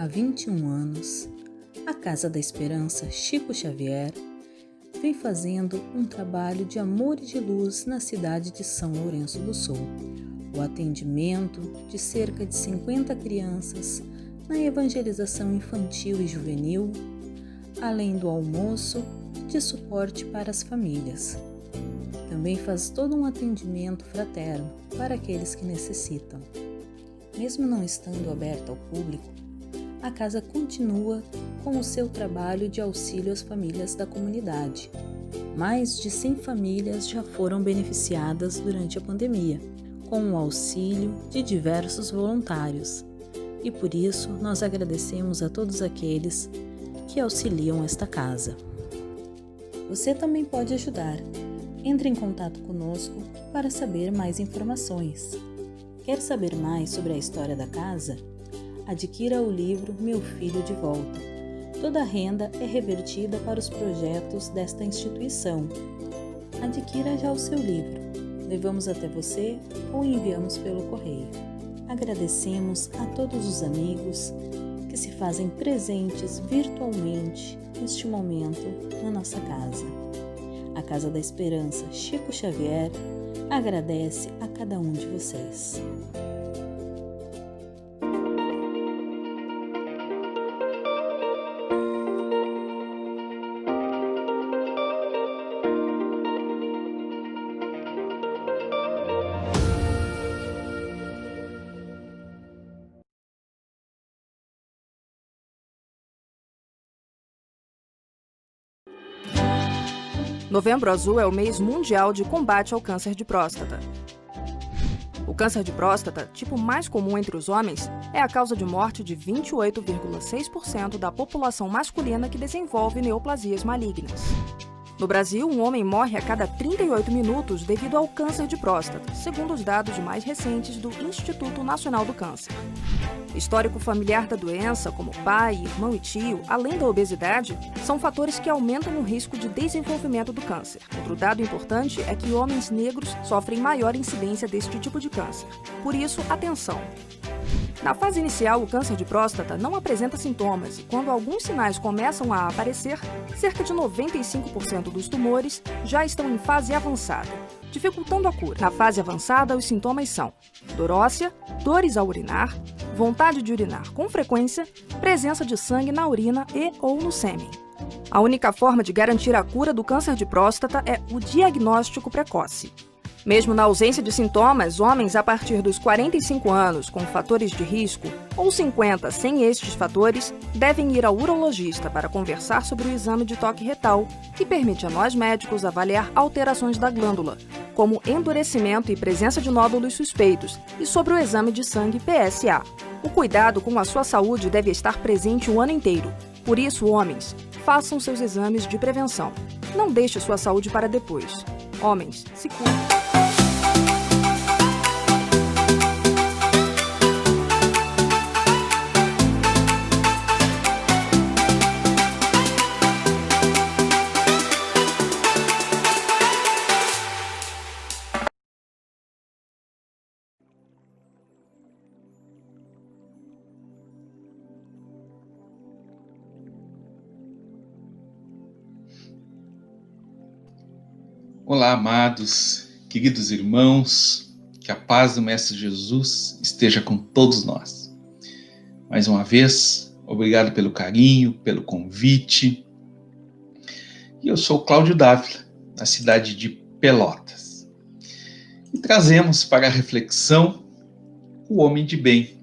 Há 21 anos, a Casa da Esperança Chico Xavier vem fazendo um trabalho de amor e de luz na cidade de São Lourenço do Sul. O atendimento de cerca de 50 crianças na evangelização infantil e juvenil, além do almoço de suporte para as famílias. Também faz todo um atendimento fraterno para aqueles que necessitam. Mesmo não estando aberta ao público, a casa continua com o seu trabalho de auxílio às famílias da comunidade. Mais de 100 famílias já foram beneficiadas durante a pandemia, com o auxílio de diversos voluntários. E por isso nós agradecemos a todos aqueles que auxiliam esta casa. Você também pode ajudar. Entre em contato conosco para saber mais informações. Quer saber mais sobre a história da casa? Adquira o livro Meu Filho de Volta. Toda a renda é revertida para os projetos desta instituição. Adquira já o seu livro. Levamos até você ou enviamos pelo correio. Agradecemos a todos os amigos que se fazem presentes virtualmente neste momento na nossa casa. A Casa da Esperança Chico Xavier agradece a cada um de vocês. Novembro Azul é o mês mundial de combate ao câncer de próstata. O câncer de próstata, tipo mais comum entre os homens, é a causa de morte de 28,6% da população masculina que desenvolve neoplasias malignas. No Brasil, um homem morre a cada 38 minutos devido ao câncer de próstata, segundo os dados mais recentes do Instituto Nacional do Câncer. Histórico familiar da doença, como pai, irmão e tio, além da obesidade, são fatores que aumentam o risco de desenvolvimento do câncer. Outro dado importante é que homens negros sofrem maior incidência deste tipo de câncer. Por isso, atenção! Na fase inicial, o câncer de próstata não apresenta sintomas e, quando alguns sinais começam a aparecer, cerca de 95% dos tumores já estão em fase avançada, dificultando a cura. Na fase avançada, os sintomas são dor óssea, dores ao urinar, vontade de urinar com frequência, presença de sangue na urina e ou no sêmen. A única forma de garantir a cura do câncer de próstata é o diagnóstico precoce. Mesmo na ausência de sintomas, homens a partir dos 45 anos com fatores de risco ou 50 sem estes fatores devem ir ao urologista para conversar sobre o exame de toque retal, que permite a nós médicos avaliar alterações da glândula, como endurecimento e presença de nódulos suspeitos, e sobre o exame de sangue PSA. O cuidado com a sua saúde deve estar presente o ano inteiro. Por isso, homens, façam seus exames de prevenção. Não deixe sua saúde para depois. Homens, se cuidem. Olá, amados, queridos irmãos, que a paz do Mestre Jesus esteja com todos nós. Mais uma vez, obrigado pelo carinho, pelo convite. E eu sou Cláudio Dávila, da cidade de Pelotas. E trazemos para a reflexão o homem de bem.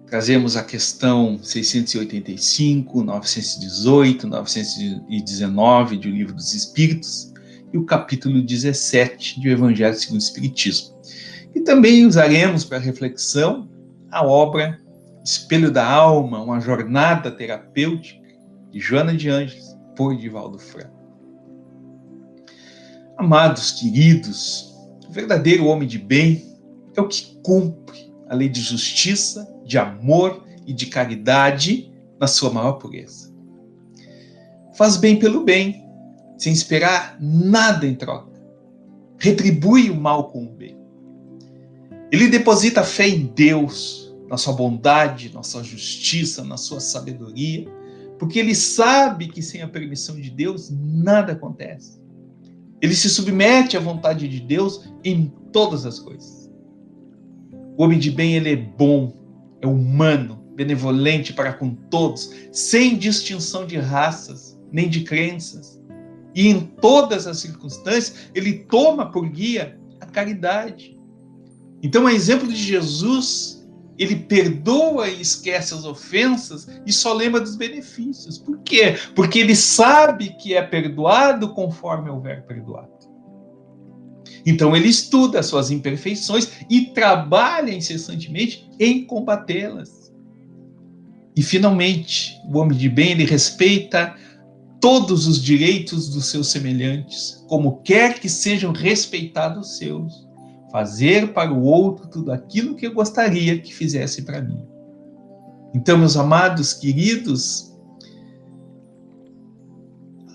Trazemos a questão 685, 918, 919 do Livro dos Espíritos, e o capítulo 17 do Evangelho segundo o Espiritismo. E também usaremos para reflexão a obra Espelho da Alma, uma jornada terapêutica de Joana de Ângeles, por Divaldo Franco. Amados, queridos, o verdadeiro homem de bem é o que cumpre a lei de justiça, de amor e de caridade na sua maior pureza. Faz bem pelo bem, sem esperar nada em troca. Retribui o mal com o bem. Ele deposita fé em Deus, na sua bondade, na sua justiça, na sua sabedoria, porque ele sabe que sem a permissão de Deus nada acontece. Ele se submete à vontade de Deus em todas as coisas. O homem de bem, ele é bom, é humano, benevolente para com todos, sem distinção de raças, nem de crenças. E em todas as circunstâncias, ele toma por guia a caridade. Então, a exemplo de Jesus, ele perdoa e esquece as ofensas e só lembra dos benefícios. Por quê? Porque ele sabe que é perdoado conforme houver perdoado. Então ele estuda as suas imperfeições e trabalha incessantemente em combatê-las. E finalmente, o homem de bem, ele respeita todos os direitos dos seus semelhantes, como quer que sejam respeitados os seus. Fazer para o outro tudo aquilo que eu gostaria que fizesse para mim. Então, meus amados, queridos,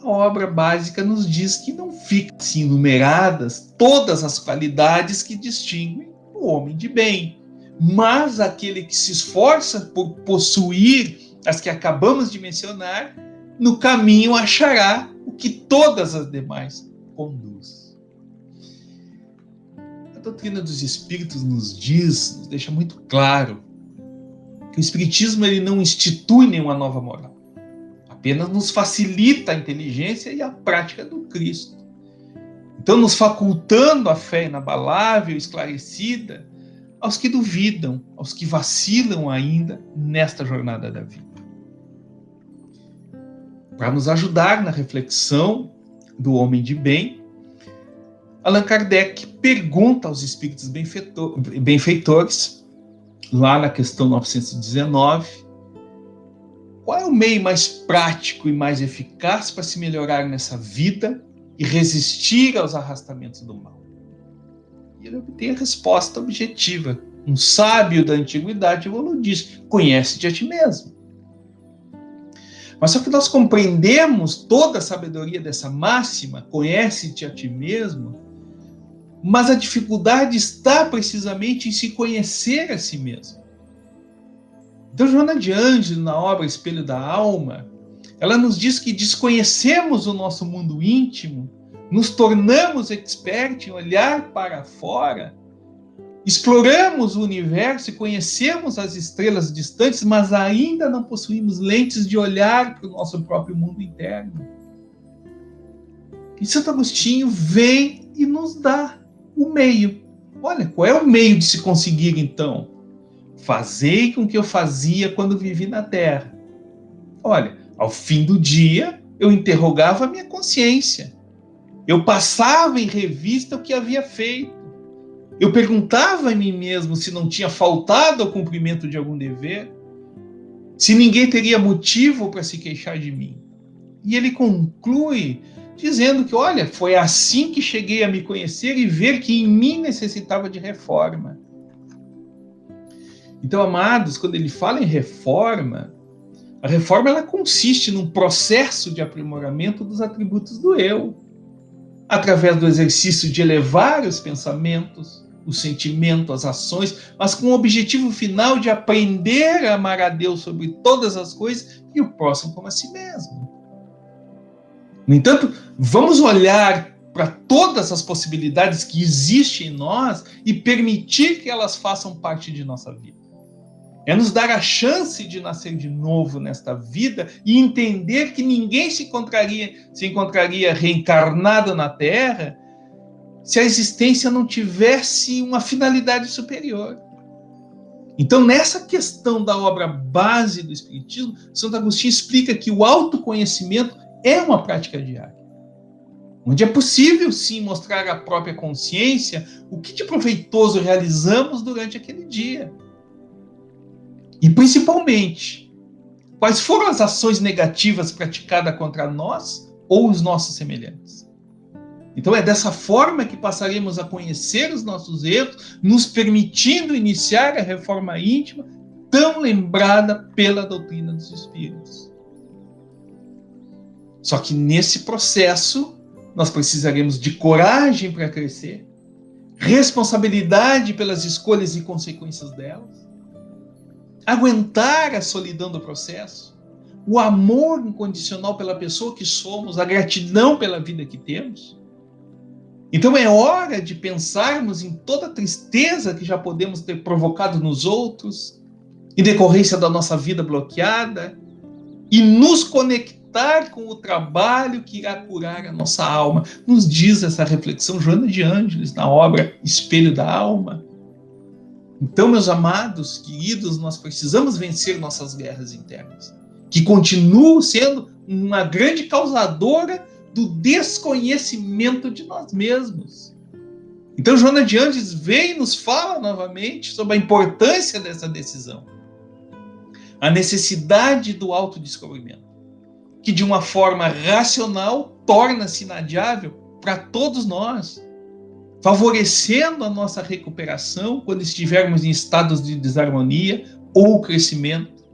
a obra básica nos diz que não ficam assim enumeradas todas as qualidades que distinguem o homem de bem, mas aquele que se esforça por possuir as que acabamos de mencionar, no caminho achará o que todas as demais conduz. A doutrina dos Espíritos nos deixa muito claro que o Espiritismo ele não institui nenhuma nova moral, apenas nos facilita a inteligência e a prática do Cristo. Então, nos facultando a fé inabalável, esclarecida, aos que duvidam, aos que vacilam ainda nesta jornada da vida. Para nos ajudar na reflexão do homem de bem, Allan Kardec pergunta aos espíritos benfeitores, lá na questão 919, qual é o meio mais prático e mais eficaz para se melhorar nessa vida e resistir aos arrastamentos do mal? E ele obtém a resposta objetiva. Um sábio da antiguidade diz: conhece-te a ti mesmo. Mas só que nós compreendemos toda a sabedoria dessa máxima, conhece-te a ti mesmo, mas a dificuldade está precisamente em se conhecer a si mesmo. Então, Joana de Ângeles, na obra Espelho da Alma, ela nos diz que desconhecemos o nosso mundo íntimo, nos tornamos expert em olhar para fora, exploramos o universo e conhecemos as estrelas distantes, mas ainda não possuímos lentes de olhar para o nosso próprio mundo interno. E Santo Agostinho vem e nos dá o meio. Olha, qual é o meio de se conseguir, então? Fazei com que eu fazia quando vivi na Terra. Olha, ao fim do dia, eu interrogava a minha consciência. Eu passava em revista o que havia feito. Eu perguntava a mim mesmo se não tinha faltado ao cumprimento de algum dever, se ninguém teria motivo para se queixar de mim. E ele conclui dizendo que, olha, foi assim que cheguei a me conhecer e ver que em mim necessitava de reforma. Então, amados, quando ele fala em reforma, a reforma ela consiste num processo de aprimoramento dos atributos do eu, através do exercício de elevar os pensamentos, o sentimento, as ações, mas com o objetivo final de aprender a amar a Deus sobre todas as coisas e o próximo como a si mesmo. No entanto, vamos olhar para todas as possibilidades que existem em nós e permitir que elas façam parte de nossa vida. É nos dar a chance de nascer de novo nesta vida e entender que ninguém se encontraria reencarnado na Terra se a existência não tivesse uma finalidade superior. Então, nessa questão da obra base do Espiritismo, Santo Agostinho explica que o autoconhecimento é uma prática diária, onde é possível, sim, mostrar à própria consciência o que de proveitoso realizamos durante aquele dia. E, principalmente, quais foram as ações negativas praticadas contra nós ou os nossos semelhantes. Então, é dessa forma que passaremos a conhecer os nossos erros, nos permitindo iniciar a reforma íntima tão lembrada pela doutrina dos Espíritos. Só que nesse processo, nós precisaremos de coragem para crescer, responsabilidade pelas escolhas e consequências delas, aguentar a solidão do processo, o amor incondicional pela pessoa que somos, a gratidão pela vida que temos. Então é hora de pensarmos em toda a tristeza que já podemos ter provocado nos outros, em decorrência da nossa vida bloqueada, e nos conectar com o trabalho que irá curar a nossa alma. Nos diz essa reflexão Joana de Ângeles na obra Espelho da Alma. Então, meus amados, queridos, nós precisamos vencer nossas guerras internas, que continuam sendo uma grande causadora do desconhecimento de nós mesmos. Então, Joana de Ângeles vem e nos fala novamente sobre a importância dessa decisão. A necessidade do autodescobrimento, que de uma forma racional torna-se inadiável para todos nós, favorecendo a nossa recuperação quando estivermos em estados de desarmonia ou crescimento.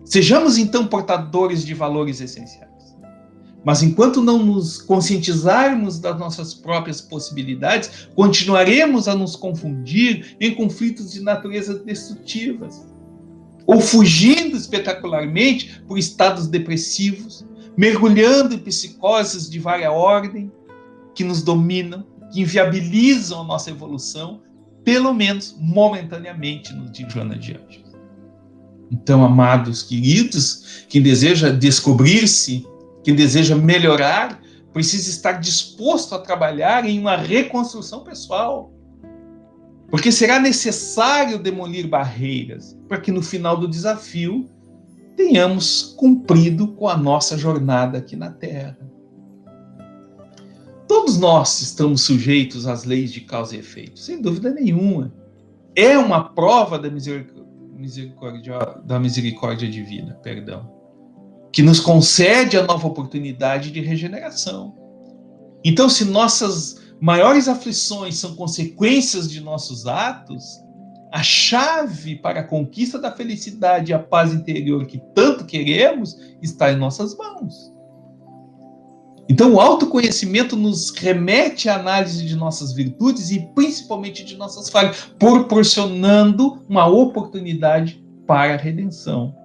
Sejamos então portadores de valores essenciais. Mas enquanto não nos conscientizarmos das nossas próprias possibilidades, continuaremos a nos confundir em conflitos de natureza destrutivas, ou fugindo espetacularmente por estados depressivos, mergulhando em psicoses de vária ordem que nos dominam, que inviabilizam a nossa evolução, pelo menos momentaneamente, nos diz Joana de Ângeles. Então, amados, queridos, quem deseja descobrir-se, quem deseja melhorar, precisa estar disposto a trabalhar em uma reconstrução pessoal. Porque será necessário demolir barreiras para que no final do desafio tenhamos cumprido com a nossa jornada aqui na Terra. Todos nós estamos sujeitos às leis de causa e efeito, sem dúvida nenhuma. É uma prova da misericórdia divina, que nos concede a nova oportunidade de regeneração. Então, se nossas maiores aflições são consequências de nossos atos, a chave para a conquista da felicidade e a paz interior que tanto queremos está em nossas mãos. Então, o autoconhecimento nos remete à análise de nossas virtudes e principalmente de nossas falhas, proporcionando uma oportunidade para a redenção.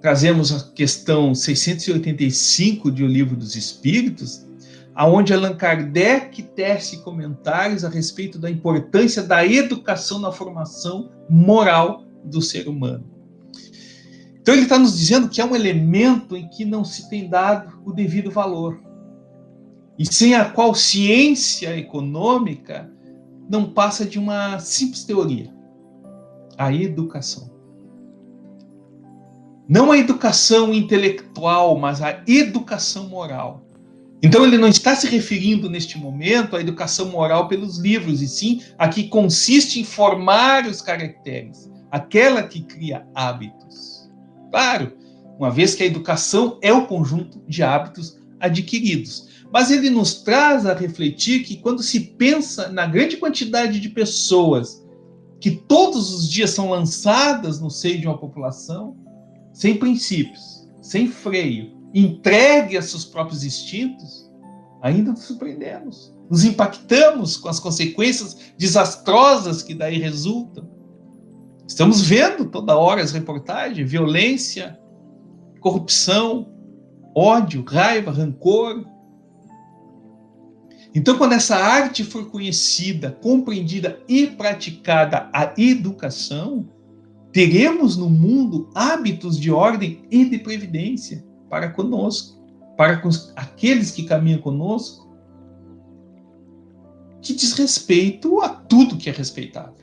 Trazemos a questão 685 de O Livro dos Espíritos, onde Allan Kardec tece comentários a respeito da importância da educação na formação moral do ser humano. Então ele está nos dizendo que é um elemento em que não se tem dado o devido valor, e sem a qual ciência econômica não passa de uma simples teoria: a educação. Não a educação intelectual, mas a educação moral. Então ele não está se referindo neste momento à educação moral pelos livros, e sim a que consiste em formar os caracteres, aquela que cria hábitos. Claro, uma vez que a educação é o conjunto de hábitos adquiridos. Mas ele nos traz a refletir que quando se pensa na grande quantidade de pessoas que todos os dias são lançadas no seio de uma população, sem princípios, sem freio, entregue a seus próprios instintos, ainda nos surpreendemos. Nos impactamos com as consequências desastrosas que daí resultam. Estamos vendo toda hora as reportagens: violência, corrupção, ódio, raiva, rancor. Então, quando essa arte for conhecida, compreendida e praticada, a educação, teremos no mundo hábitos de ordem e de previdência para conosco, para aqueles que caminham conosco, que diz respeito a tudo que é respeitável.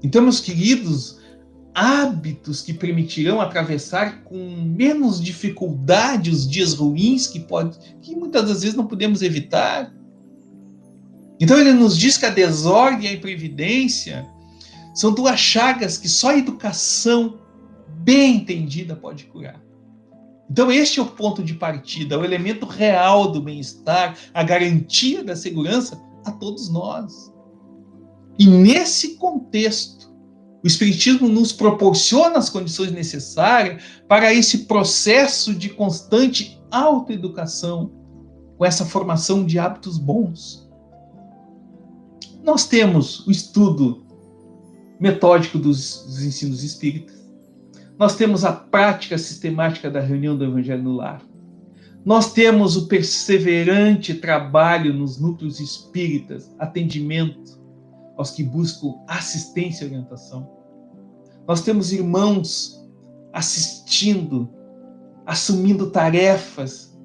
Então, meus queridos, hábitos que permitirão atravessar com menos dificuldade os dias ruins que muitas das vezes não podemos evitar. Então ele nos diz que a desordem e a imprevidência são duas chagas que só a educação bem entendida pode curar. Então este é o ponto de partida, o elemento real do bem-estar, a garantia da segurança a todos nós. E nesse contexto, o Espiritismo nos proporciona as condições necessárias para esse processo de constante autoeducação, com essa formação de hábitos bons. Nós temos o estudo metódico dos ensinos espíritas. Nós temos a prática sistemática da reunião do Evangelho no Lar. Nós temos o perseverante trabalho nos núcleos espíritas, atendimento aos que buscam assistência e orientação. Nós temos irmãos assistindo, assumindo tarefas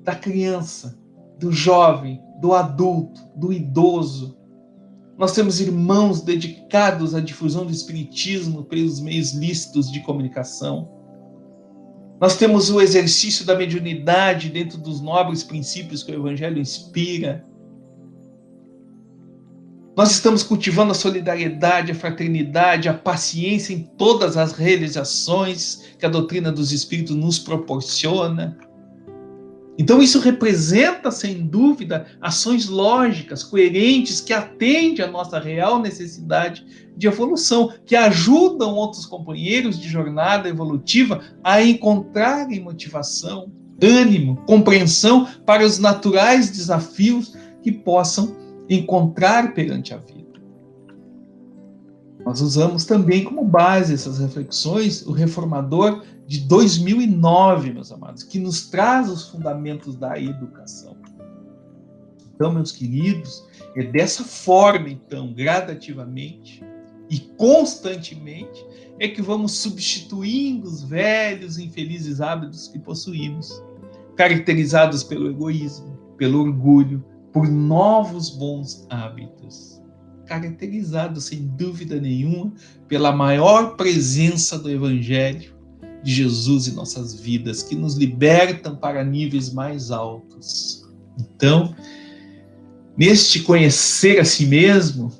da criança, do jovem, do adulto, do idoso. Nós temos irmãos dedicados à difusão do espiritismo pelos meios lícitos de comunicação. Nós temos o exercício da mediunidade dentro dos nobres princípios que o Evangelho inspira. Nós estamos cultivando a solidariedade, a fraternidade, a paciência em todas as realizações que a doutrina dos Espíritos nos proporciona. Então isso representa, sem dúvida, ações lógicas, coerentes, que atendem à nossa real necessidade de evolução, que ajudam outros companheiros de jornada evolutiva a encontrarem motivação, ânimo, compreensão para os naturais desafios que possam encontrar perante a vida. Nós usamos também como base essas reflexões o Reformador de 2009, meus amados, que nos traz os fundamentos da educação. Então, meus queridos, é dessa forma, então, gradativamente e constantemente, é que vamos substituindo os velhos e infelizes hábitos que possuímos, caracterizados pelo egoísmo, pelo orgulho, por novos bons hábitos, caracterizados, sem dúvida nenhuma, pela maior presença do Evangelho de Jesus em nossas vidas, que nos libertam para níveis mais altos. Então, neste conhecer a si mesmo,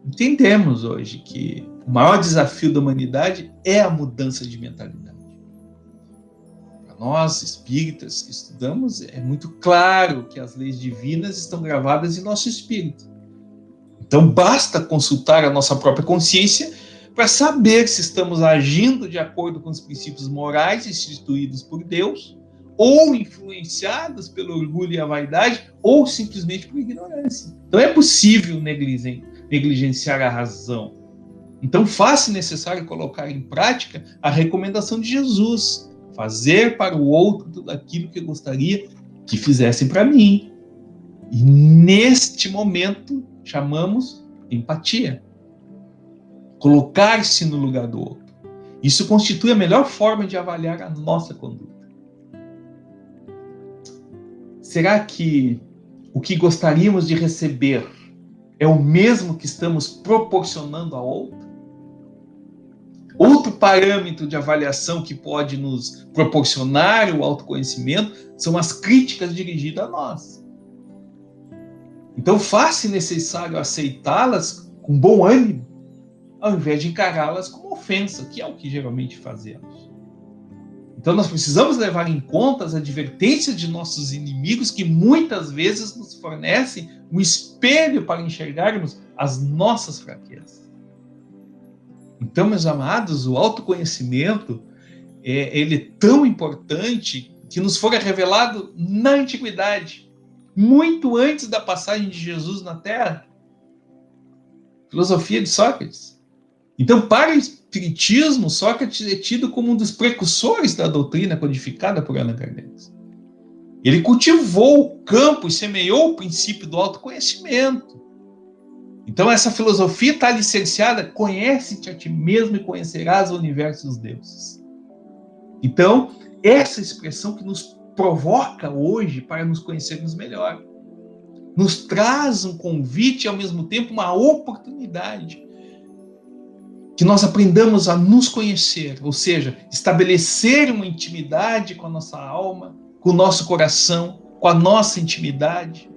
entendemos hoje que o maior desafio da humanidade é a mudança de mentalidade. Para nós, espíritas, que estudamos, é muito claro que as leis divinas estão gravadas em nosso espírito. Então, basta consultar a nossa própria consciência para saber se estamos agindo de acordo com os princípios morais instituídos por Deus, ou influenciados pelo orgulho e a vaidade, ou simplesmente por ignorância. Então é possível negligenciar a razão. Então faz-se necessário colocar em prática a recomendação de Jesus, fazer para o outro tudo aquilo que eu gostaria que fizessem para mim. E neste momento chamamos empatia. Colocar-se no lugar do outro. Isso constitui a melhor forma de avaliar a nossa conduta. Será que o que gostaríamos de receber é o mesmo que estamos proporcionando a outro? Outro parâmetro de avaliação que pode nos proporcionar o autoconhecimento são as críticas dirigidas a nós. Então, faz-se necessário aceitá-las com bom ânimo, ao invés de encará-las como ofensa, que é o que geralmente fazemos. Então nós precisamos levar em conta as advertências de nossos inimigos, que muitas vezes nos fornecem um espelho para enxergarmos as nossas fraquezas. Então, meus amados, o autoconhecimento ele é tão importante que nos fora revelado na antiguidade, muito antes da passagem de Jesus na Terra. Filosofia de Sócrates. Então, para o espiritismo, Sócrates é tido como um dos precursores da doutrina codificada por Allan Kardec. Ele cultivou o campo e semeou o princípio do autoconhecimento. Então, essa filosofia está alicerciada: conhece-te a ti mesmo e conhecerás o universo e os deuses. Então, essa expressão que nos provoca hoje para nos conhecermos melhor, nos traz um convite e, ao mesmo tempo, uma oportunidade que nós aprendamos a nos conhecer, ou seja, estabelecer uma intimidade com a nossa alma, com o nosso coração, com a nossa intimidade.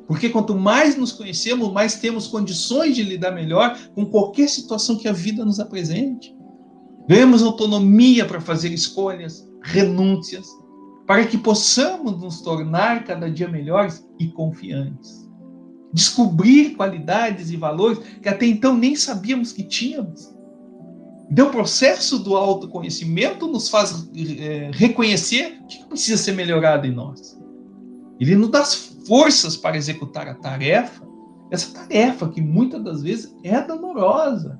Porque quanto mais nos conhecemos, mais temos condições de lidar melhor com qualquer situação que a vida nos apresente. Ganhamos autonomia para fazer escolhas, renúncias, para que possamos nos tornar cada dia melhores e confiantes. Descobrir qualidades e valores que até então nem sabíamos que tínhamos. Então, o processo do autoconhecimento nos faz reconhecer o que precisa ser melhorado em nós. Ele nos dá forças para executar a tarefa essa tarefa que muitas das vezes é dolorosa.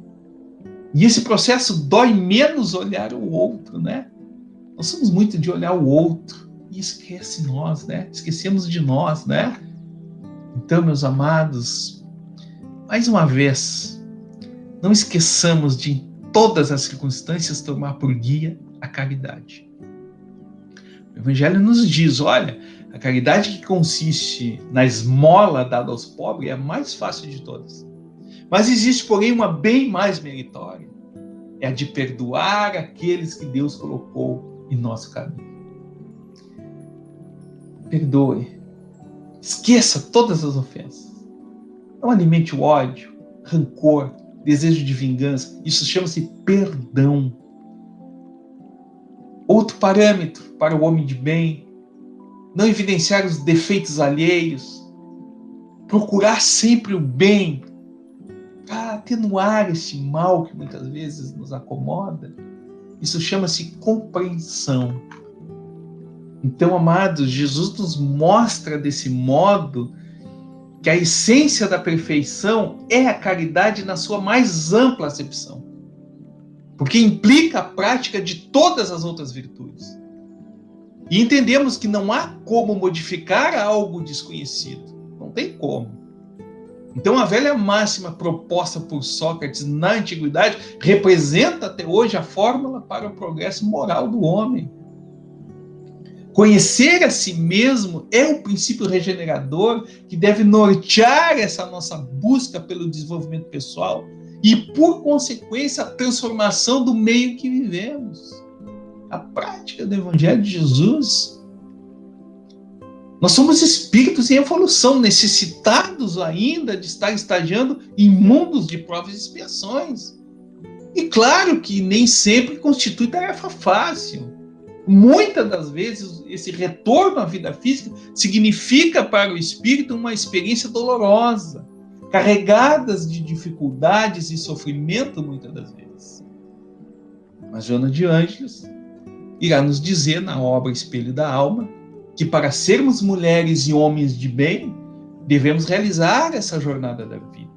E esse processo dói menos olhar o outro, né? Nós somos muito de olhar o outro e esquece nós, né? Esquecemos de nós, né? Então, meus amados, mais uma vez, não esqueçamos de, em todas as circunstâncias, tomar por guia a caridade. O Evangelho nos diz, olha, a caridade que consiste na esmola dada aos pobres é a mais fácil de todas. Mas existe, porém, uma bem mais meritória. É a de perdoar aqueles que Deus colocou em nosso caminho. Perdoe. Esqueça todas as ofensas. Não alimente o ódio, rancor, desejo de vingança. Isso chama-se perdão. Outro parâmetro para o homem de bem: não evidenciar os defeitos alheios, procurar sempre o bem, para atenuar esse mal que muitas vezes nos acomoda. Isso chama-se compreensão. Então, amados, Jesus nos mostra desse modo que a essência da perfeição é a caridade na sua mais ampla acepção, porque implica a prática de todas as outras virtudes. E entendemos que não há como modificar algo desconhecido. Não tem como. Então, a velha máxima proposta por Sócrates na antiguidade representa até hoje a fórmula para o progresso moral do homem. Conhecer a si mesmo é o princípio regenerador que deve nortear essa nossa busca pelo desenvolvimento pessoal e, por consequência, a transformação do meio que vivemos. A prática do Evangelho de Jesus. Nós somos espíritos em evolução, necessitados ainda de estar estagiando em mundos de provas e expiações. E claro que nem sempre constitui tarefa fácil. Muitas das vezes, esse retorno à vida física significa para o espírito uma experiência dolorosa, carregadas de dificuldades e sofrimento muitas das vezes. Mas Joana de Ângeles irá nos dizer na obra Espelho da Alma que para sermos mulheres e homens de bem, devemos realizar essa jornada da vida.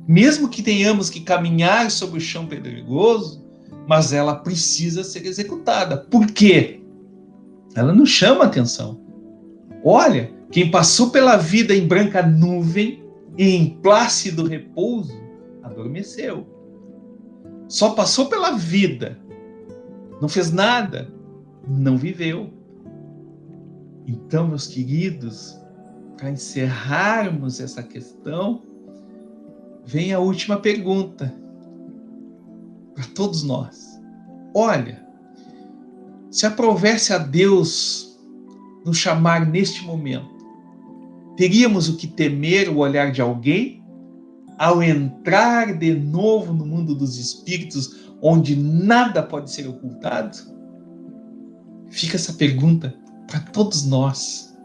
Mesmo que tenhamos que caminhar sobre o chão pedregoso, mas ela precisa ser executada. Por quê? Ela nos chama a atenção. Olha, quem passou pela vida em branca nuvem e em plácido repouso, adormeceu. Só passou pela vida, não fez nada, não viveu. Então, meus queridos, para encerrarmos essa questão, vem a última pergunta para todos nós. Olha, se aprovesse a Deus nos chamar neste momento, teríamos o que temer o olhar de alguém ao entrar de novo no mundo dos espíritos, onde nada pode ser ocultado? Fica essa pergunta para todos nós.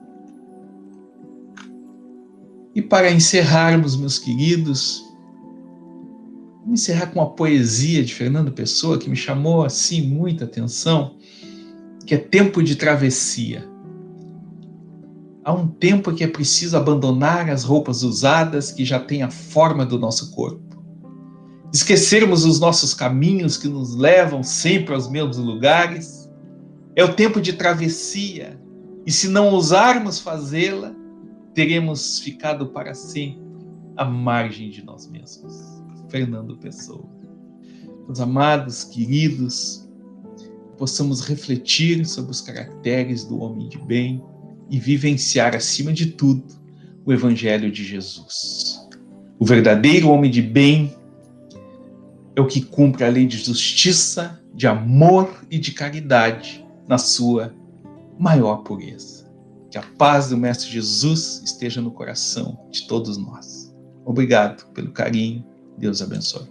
E para encerrarmos, meus queridos, vamos encerrar com a poesia de Fernando Pessoa, que me chamou assim muita atenção, que é Tempo de Travessia. Há um tempo que é preciso abandonar as roupas usadas que já têm a forma do nosso corpo. Esquecermos os nossos caminhos que nos levam sempre aos mesmos lugares. É o tempo de travessia, e se não ousarmos fazê-la, teremos ficado para sempre à margem de nós mesmos. Fernando Pessoa. Meus amados, queridos, possamos refletir sobre os caracteres do homem de bem e vivenciar, acima de tudo, o Evangelho de Jesus. O verdadeiro homem de bem é o que cumpre a lei de justiça, de amor e de caridade na sua maior pureza. Que a paz do Mestre Jesus esteja no coração de todos nós. Obrigado pelo carinho. Deus abençoe.